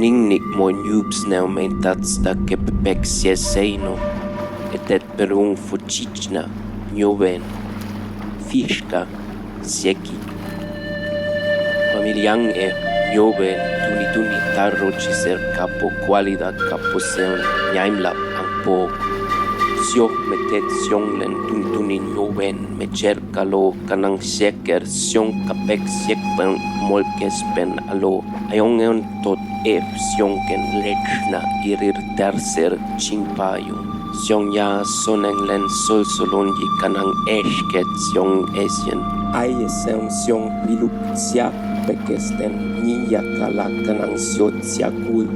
ningnik mo nubs ne aumentats da que pepec sieseino, et perung fucicna, njoven, fischka, sieki. Familiang njoven, tuni tarro ciser capo qualidad capo seun, njaimlap ang po. Sioh metet sionglen tuni njoven, me cercalo kanang sieker siong kapek siekpen molkespen alo. Ajongen tot sionken lechna irir tercer chimpayo. Siong ya sonenglen solsolonji kanang esket siong esien. Aie seun siong viluptia pekesten niya kala kanang siot siakul.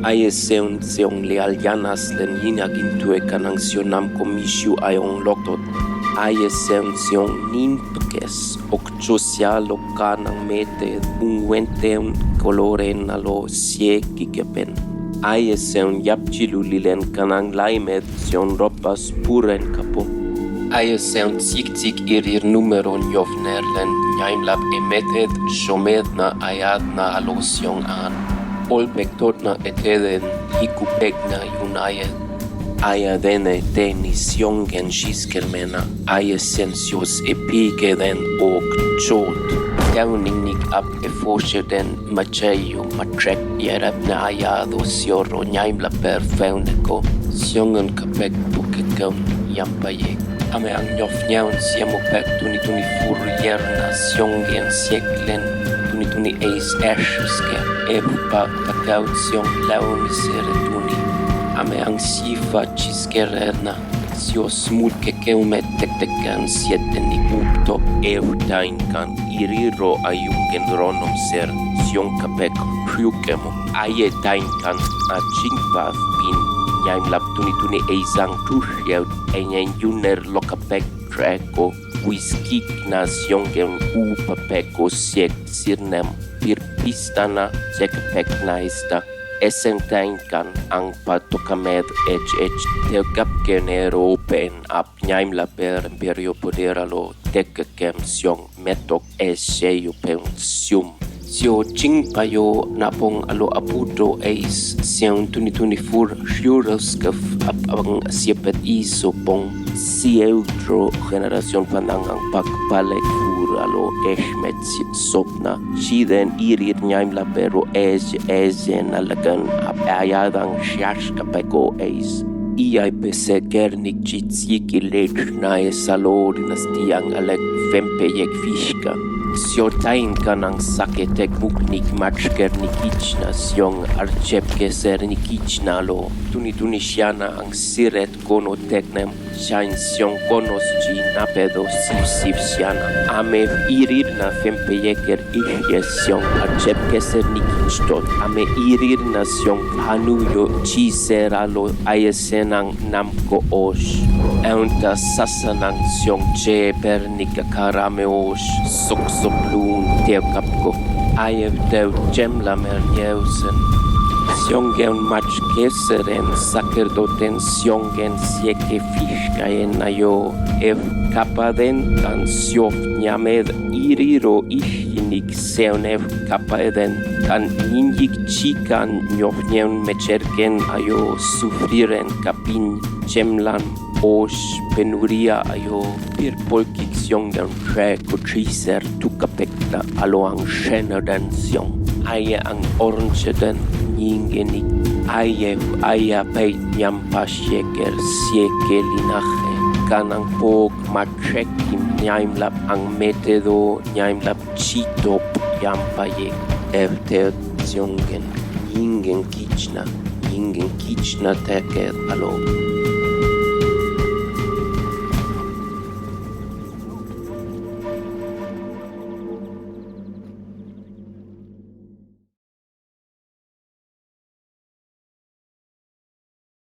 Aie seun siong lealjanas len yinagintue kanang sionam komisyu ayong loktot. Aie seun siong nin pekes okchosialo kanang mete ungwenteun koloren alo siekikepen. Aie seun yapchilulilen kanang laimet sion ropas puren kapo. Aie seun tsik irir numero njofnerlen njaimlap emetet shomedna ayadna alo siong an. Olpek totna eteden hikupekna junayet. Aia dene teni siongen shiskermena, aie sensios epikeden ok chot. Teuningnik ap efosheden macheyo matrek yerabna ayado sioro njaimla per feuneko, siongen kapek pukekon yampayek. Ame ang njofnjaun siemo pek tuni fur yerna siongen sieklen, tuni eis eshuske, epa takaut siong laumisere tuni. Ame ang sifa chiskererna, sio smulke keumet tektekan sieteni upto eurtainkan iriro ayungen ronom ser siong kapek priukemo. Aie tainkan a chingpath pin njaimlap tuni eisang tusjeut enyen juner lokapek treko wiskik na siongen upapeko siek sirnem pirpistana sekapek naista. Esentainkan ang patokamed teokapkenero open ap njaimla per imperio poderalo tekekem siong metok seyo pen sium. Sio chingpayo napong alo aputo eis siang tuni fur shuroskaf ap ang siepet iso pong sieutro generacion pandangang pakpalek fur alo esmet sopna. Shiden irir njaimla pero ezen alagan ap ayadang shashkapeko eis. Iai pese kernik chitsiki lechna salo dinastiang alek vempejek fischka. Siotain kanang saketek muknik matchkernikichna siong archepke sernikichna lo. Tuni siana ang siret kono teknem shain siong konos ji napedo sip siana. Ame irirna fempeyeker ihye siong archepke sernikichtot. Ame irirna siong hanuyo chi seralo ayesenang namko osh. Eunta sasanang siong che pernika karame osh soplun teokapko. Aiev teu gemla mernieusen. Siongen matchkeseren sacerdoten siongen sieke fiskaen ayo. Ev kapaden tan siof njamed iriro ihjinik seon ev kapaden tan ninjik chikan njofnjeun mecherken ayo sufriren kapin gemlan osh penuria ayo pirpolkik siongen tre kutriser tukapekta alo ang shennerden siong. Aie ang orangeden nyingenik. Aia peit nyampasjeker sieke linache. Kanang pog matrekim njaimlap ang metedo njaimlap chitop yampajek. Evteot siongen nyingen kichna teker alo.